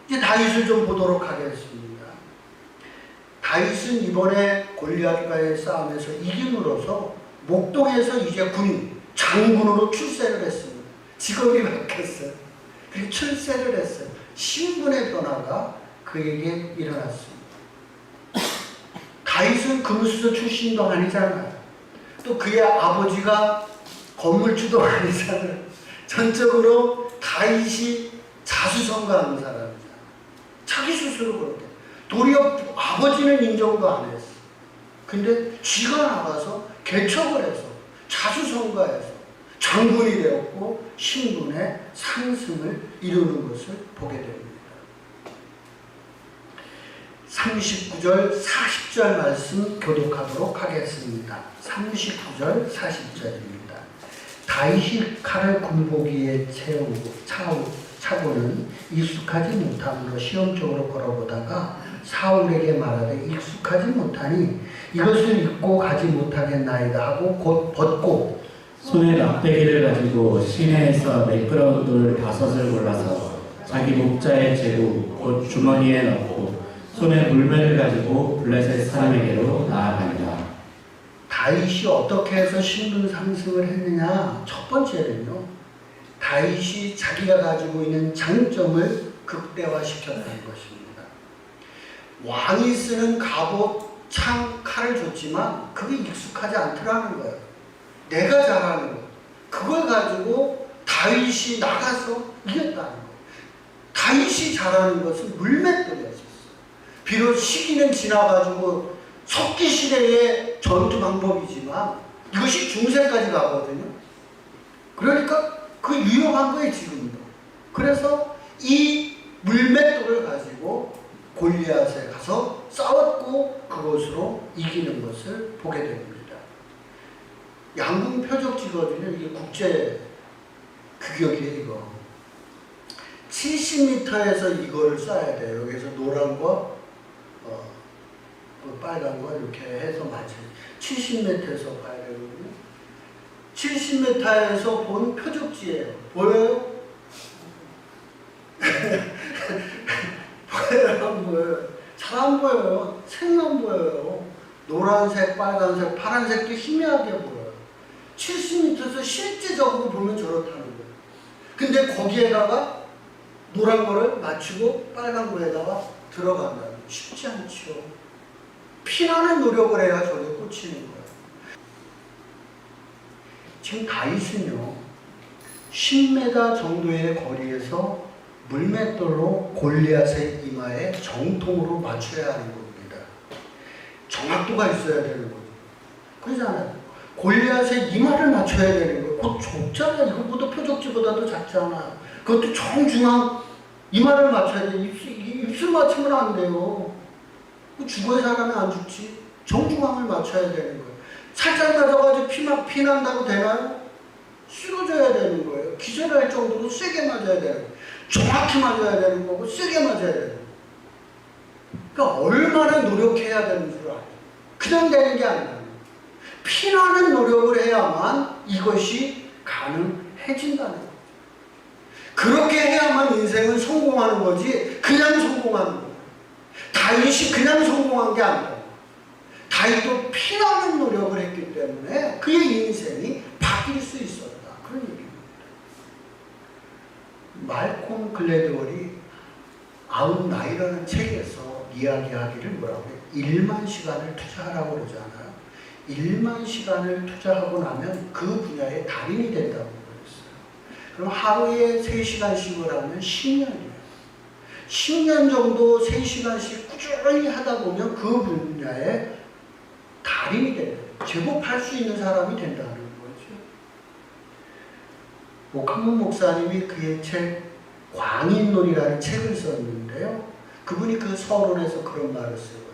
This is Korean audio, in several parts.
이제 다윗을 좀 보도록 하겠습니다. 다윗은 이번에 골리앗과의 싸움에서 이김으로써 목동에서 이제 장군으로 출세를 했습니다. 직업이 바뀌었어요. 그리고 출세를 했어요. 신분의 변화가 그에게 일어났습니다. 다윗은 금수저 출신도 아니잖아요. 또 그의 아버지가 건물주도 아니잖아요. 전적으로 다윗이 자수성가하는 사람이잖아요. 자기 스스로 그렇게. 도리어 아버지는 인정도 안 했어. 근데 쥐가 나가서 개척을 해서 자수성가해서 장군이 되었고 신분의 상승을 이루는 것을 보게 됩니다. 39절, 40절 말씀 교독하도록 하겠습니다. 39절, 40절입니다. 다윗이 칼을 군복이에 차고는 익숙하지 못함으로 시험적으로 걸어보다가 사울에게 말하되 익숙하지 못하니 이것을 입고 가지 못하겠나이다 하고 곧 벗고 손에 막대기를 가지고 시내에서 매끄러운 돌 5을 골라서 자기 목자에 재고 곧 주머니에 넣고 손에 물매를 가지고 블레셋 사람에게로 나아간다. 다윗이 어떻게 해서 신분 상승을 했느냐? 첫 번째는요, 다윗이 자기가 가지고 있는 장점을 극대화시켰다는 것입니다. 왕이 쓰는 갑옷, 창, 칼을 줬지만 그게 익숙하지 않더라는 거예요. 내가 잘하는 거. 그걸 가지고 다윗이 나가서 이겼다는 거예요. 다윗이 잘하는 것은 물맷돌이었어요. 비록 시기는 지나가지고 석기 시대의 전투 방법이지만 이것이 중세까지 가거든요. 그러니까 그 유용한 거예요, 지금도. 그래서 이 물맷돌을 가지고 골리앗에 가서 싸웠고 그것으로 이기는 것을 보게 됩니다. 양궁 표적지거든요. 이게 국제 규격이에요, 이거. 70m에서 이거를 쏴야 돼요. 여기서 노란과 빨간 거 이렇게 해서 맞춰요. 70m에서 봐야 되거든요. 70m에서 본 표적지예요. 보여요? 보여요? 안 보여요? 잘 안 보여요. 색만 보여요. 노란색, 빨간색, 파란색도 희미하게 보여요. 70m에서 실제적으로 보면 저렇다는 거예요. 근데 거기에다가 노란 거를 맞추고 빨간 거에다가 들어간다는 거예요. 쉽지 않죠. 피나는 노력을 해야 저게 꽂히는 거예요. 지금 다윗은요, 10m 정도의 거리에서 물맷돌로 골리앗의 이마에 정통으로 맞춰야 하는 겁니다. 정확도가 있어야 되는 거죠. 그러잖아요. 골리앗의 이마를 맞춰야 되는 거예요. 그거 좁잖아요. 이거보다 표적지보다도 작잖아요. 그것도 정중앙 이마를 맞춰야 돼요. 입술 맞추면 안 돼요. 죽어야 사람이 안 죽지. 정중앙을 맞춰야 되는 거예요. 살짝 맞아가지고 피난다고 되나요? 쓰러져야 되는 거예요. 기절할 정도로 세게 맞아야 되는 거예요. 정확히 맞아야 되는 거고 세게 맞아야 되는 거예요. 그러니까 얼마나 노력해야 되는 줄 알아요. 그냥 되는 게 아니라 피나는 노력을 해야만 이것이 가능해진다는 거예요. 그렇게 해야만 인생은 성공하는 거지 그냥 성공하는 거예요. 다윗이 그냥 성공한 게 아니라 다윗도 피나는 노력을 했기 때문에 그의 인생이 바뀔 수 있었다. 그런 얘기입니다. 말콤 글래드월이 아웃 나이라는 책에서 이야기하기를 뭐라고 해요? 1만 시간을 투자하라고 그러잖아요. 1만 시간을 투자하고 나면 그 분야의 달인이 된다고 그랬어요. 그럼 하루에 3시간씩을 하면 10년이에요. 10년 정도 3시간씩 꾸준히 하다 보면 그 분야의 달인이 된다. 제법 할 수 있는 사람이 된다는 거죠. 오카몬 목사님이 그의 책 광인론이라는 책을 썼는데요. 그분이 그 서론에서 그런 말을 써요.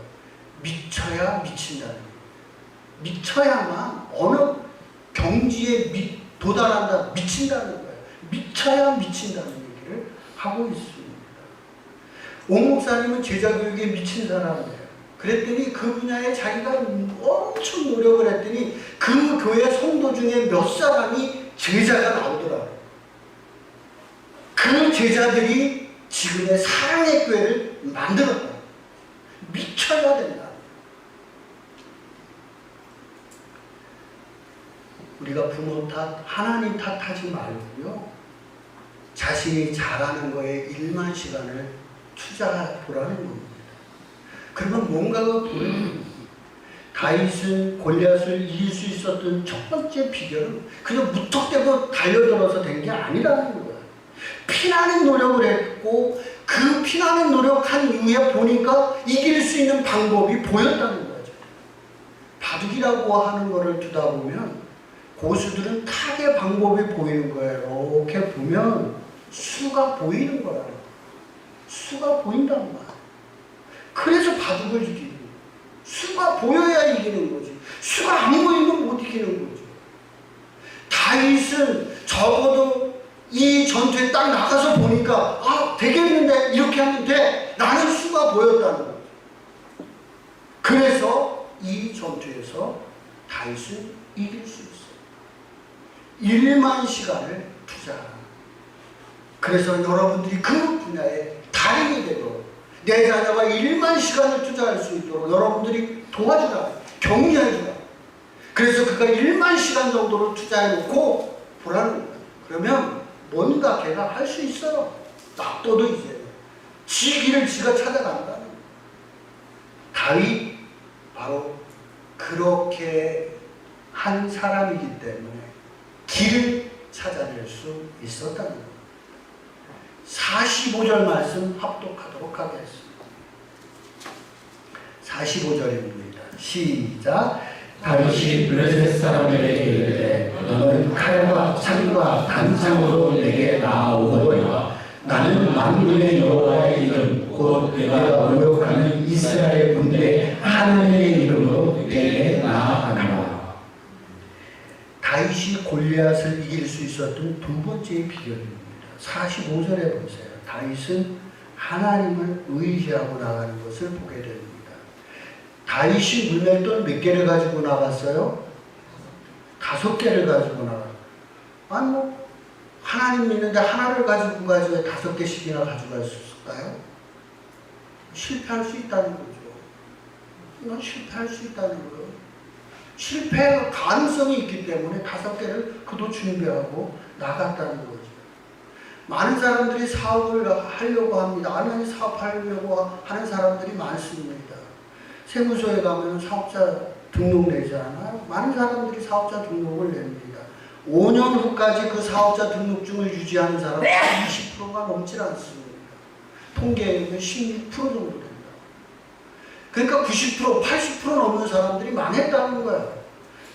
미쳐야 미친다는 거예요. 미쳐야만 어느 경지에 도달한다, 미친다는 거예요. 미쳐야 미친다는 얘기를 하고 있습니다. 오 목사님은 제자 교육에 미친 사람이에요. 그랬더니 그 분야에 자기가 엄청 노력을 했더니 그 교회 성도 중에 몇 사람이 제자가 나오더라고요. 그 제자들이 지금의 사랑의 교회를 만들었다. 미쳐야 된다. 우리가 부모 탓, 하나님 탓하지 말고요. 자신이 잘하는 거에 1만 시간을 투자하라는 겁니다. 그러면 뭔가가 보여요. 다윗은 골리앗을 이길 수 있었던 첫 번째 비결은 그냥 무턱대고 달려들어서 된 게 아니라는 거예요. 피나는 노력을 했고 그 피나는 노력한 이후에 보니까 이길 수 있는 방법이 보였다는 거죠. 바둑이라고 하는 거를 두다 보면 고수들은 타의 방법이 보이는 거예요. 이렇게 보면 수가 보이는 거야. 수가 보인단 말이야. 그래서 바둑을 이기는 거야. 수가 보여야 이기는 거지. 수가 안 보이면 못 이기는 거죠. 다윗은 적어도 이 전투에 딱 나가서 보니까 아 되겠는데 이렇게 하면 돼. 라는 수가 보였다는 거죠. 그래서 이 전투에서 다윗은 이길 수 있어요. 1만 시간을 투자하라. 그래서 여러분들이 그 분야에 달인이 되도록 내 자녀가 1만 시간을 투자할 수 있도록 여러분들이 도와주라. 격려해주라. 그래서 그가 1만 시간 정도를 투자해놓고 보라는 거예요. 그러면 뭔가 걔가 할 수 있어요. 납도도 이제 지 길을 지가 찾아간다는 거예요. 다윗 바로 그렇게 한 사람이기 때문에 길을 찾아낼 수 있었다는 거예요. 45절 말씀 합독하도록 하겠습니다. 45절입니다. 시작. 다윗이 블레셋 사람에게 이르되 너는 칼과 창과 단창으로 내게 나아오거니와 나는 만군의 여호와의 이름 곧 내가 모욕하는 이스라엘 군대 하나님의 이름으로 내게 나아가노라. 다윗이 골리앗을 이길 수 있었던 두 번째의 비결입니다. 45절에 보세요. 다윗은 하나님을 의지하고 나가는 것을 보게 됩니다. 다윗이 물맷돌 몇 개를 가지고 나갔어요? 5개를 가지고 나갔어요. 아니 뭐 하나님 믿는데 하나를 가지고 5개씩이나 가져갈 수 있을까요? 실패할 수 있다는 거죠. 이건 실패할 수 있다는 거예요. 실패 가능성이 있기 때문에 5개를 그도 준비하고 나갔다는 거죠. 많은 사람들이 사업을 하려고 합니다. 아니 사업하려고 하는 사람들이 많습니다. 세무서에 가면 사업자 등록 내지 않아요? 많은 사람들이 사업자 등록을 냅니다. 5년 후까지 그 사업자 등록증을 유지하는 사람은 20%가 넘질 않습니다. 통계에 의하면 16% 정도 된다. 그러니까 90%, 80% 넘는 사람들이 망했다는 거예요.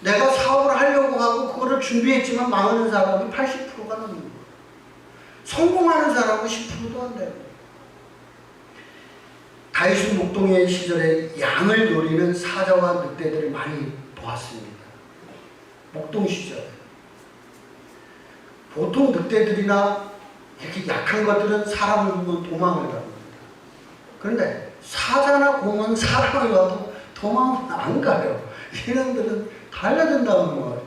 내가 사업을 하려고 하고 그거를 준비했지만 망하는 사람이 80%가 넘는 거예요. 성공하는 사람은 10%도 안 돼요. 다윗은 목동의 시절에 양을 노리는 사자와 늑대들을 많이 보았습니다. 목동 시절에. 보통 늑대들이나 이렇게 약한 것들은 사람을 보면 도망을 갑니다. 그런데 사자나 곰은 사람을 봐도 도망을 안 가요. 이놈들은 달려든다는 거예요.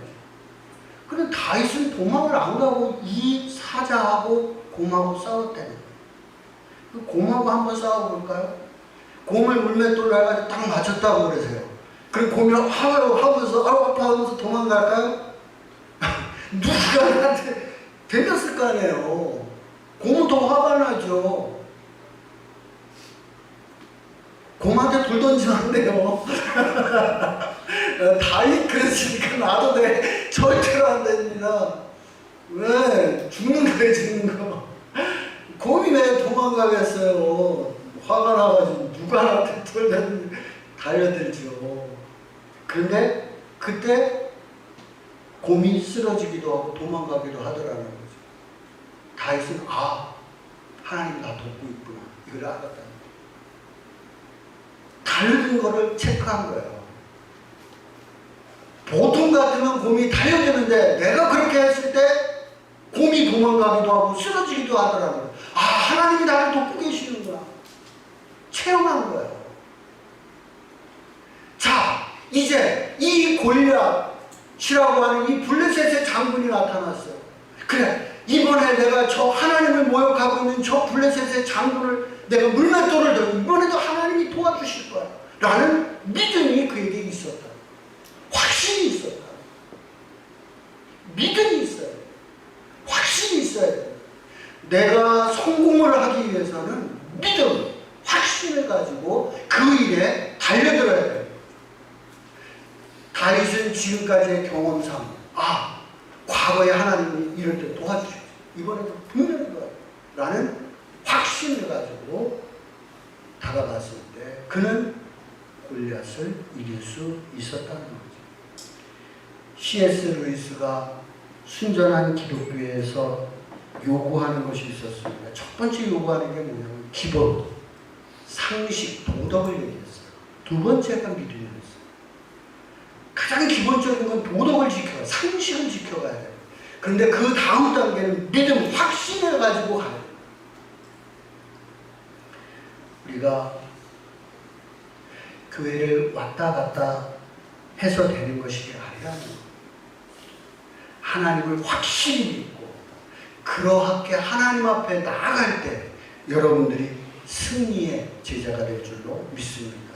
그런데 다윗은 도망을 안 가고 이 사자하고 곰하고 싸웠다는 거예요. 그 곰하고 한번 싸워볼까요? 곰을 물맷돌로 해가지고 딱 맞췄다고 그러세요. 그리고 곰이 하면서 아파 하면서 도망갈까요? 누가 나한테 대겼을 거 아니에요. 곰은 더 화가 나죠. 곰한테 돌 던지면 안 돼요. 다윗 그랬으니까 나도 돼. 절대로 안 됩니다. 왜? 죽는 거예요, 죽는 거. 곰이 왜 도망가겠어요? 화가 나가지고 누가 나한테 돌 던지면 달려들죠. 그런데 그때 곰이 쓰러지기도 하고 도망가기도 하더라는 거죠. 다윗은 하나님 나 돕고 있구나. 이걸 알았다는 거예요. 달려든 거를 체크한 거예요. 보통 같으면 곰이 달려드는데 내가 그렇게 했을 때 곰이 도망가기도 하고 쓰러지기도 하더라는 거예요. 하나님이 나를 돕고 계시는구나. 체험한 거예요. 자, 이제 이 골리앗이라고 하는 이 블레셋의 장군이 나타났어요. 그래, 이번에 내가 저 하나님을 모욕하고 있는 저 블레셋의 장군을 내가 물맷돌을 들고 이번에도 하나님이 도와주실 거야 라는 믿음이 그에게 있었다. 확신이 있었다. 믿음이 있어야 돼. 확신이 있어야 돼. 내가 성공을 하기 위해서는 믿음, 확신을 가지고 그 일에 달려들어야 돼. 다윗은 지금까지의 경험상 과거에 하나님이 이럴 때 도와주셨어. 이번에도 분명히 도와줘. 라는 확신을 가지고 다가갔을 때 그는 골리앗을 이길 수 있었다는 거죠. C.S. 루이스가 순전한 기독교에서 요구하는 것이 있었습니다. 첫 번째 요구하는 게 뭐냐면 기본, 상식, 도덕을 얘기했어요. 두 번째가 믿음이었어요. 가장 기본적인 건 도덕을 지켜야, 상식을 지켜가야 돼요. 그런데 그 다음 단계는 믿음, 확신을 가지고 가야 돼요. 우리가 교회를 왔다 갔다 해서 되는 것이 아니라는 거예요. 하나님을 확실히 믿고 그러하게 하나님 앞에 나아갈 때 여러분들이 승리의 제자가 될 줄로 믿습니다.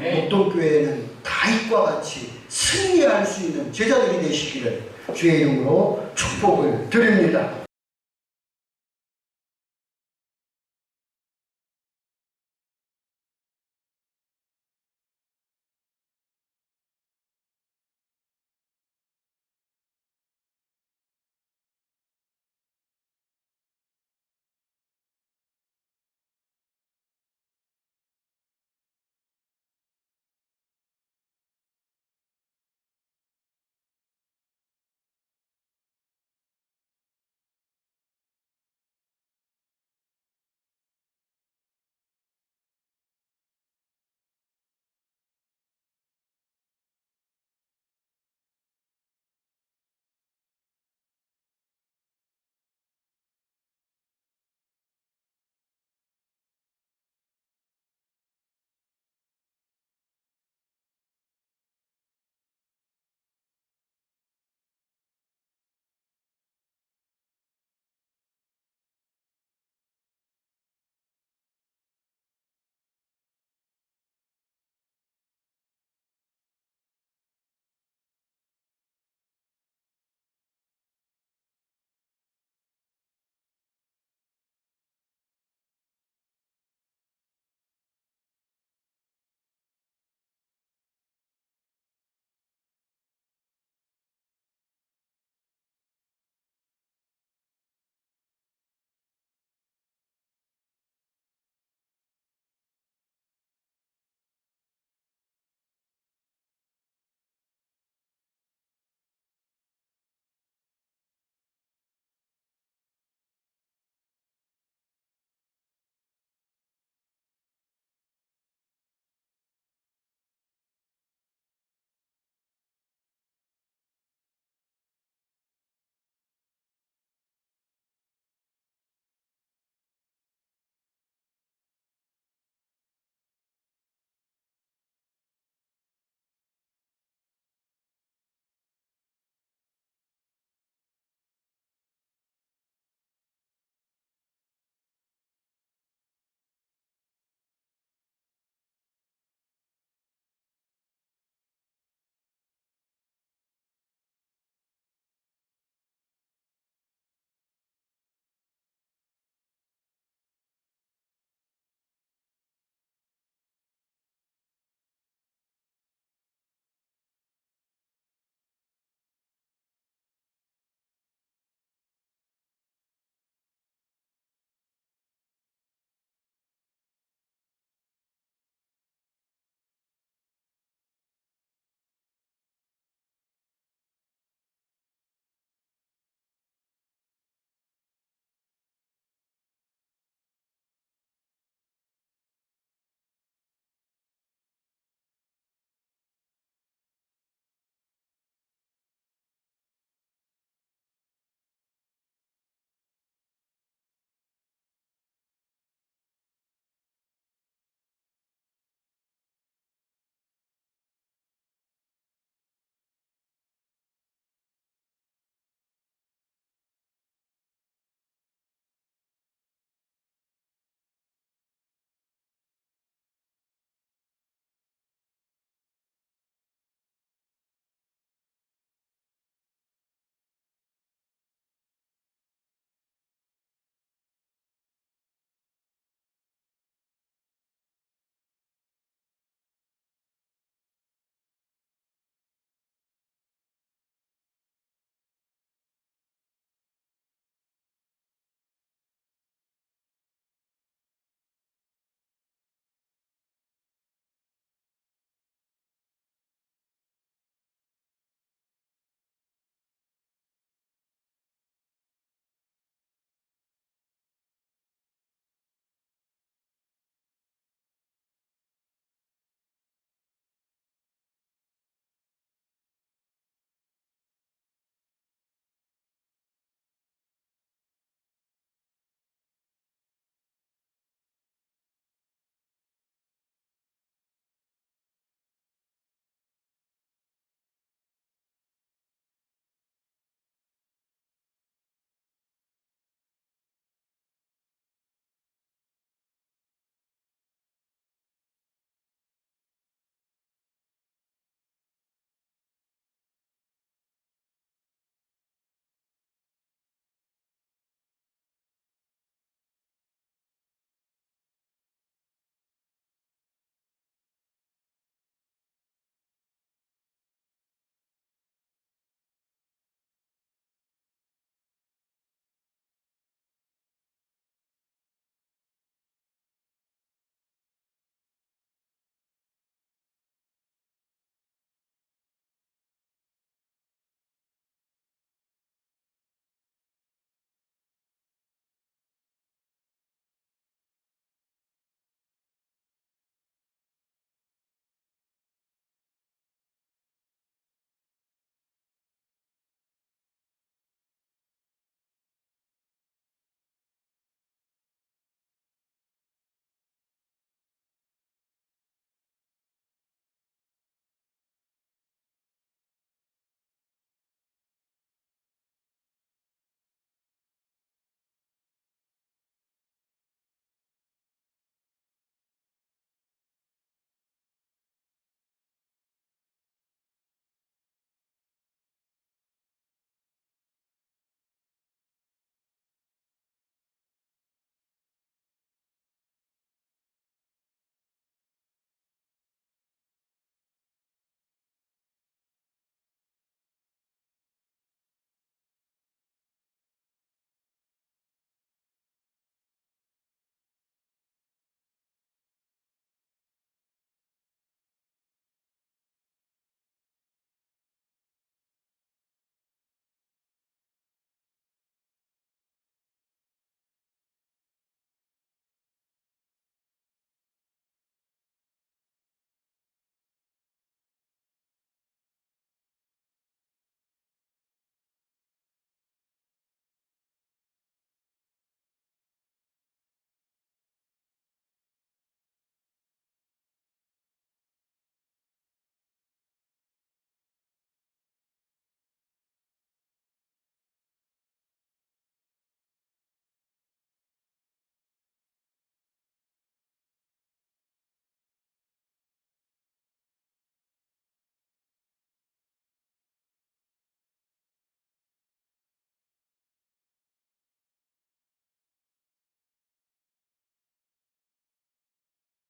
목동교회는 다윗과 같이 승리할 수 있는 제자들이 되시기를 주의 이름으로 축복을 드립니다.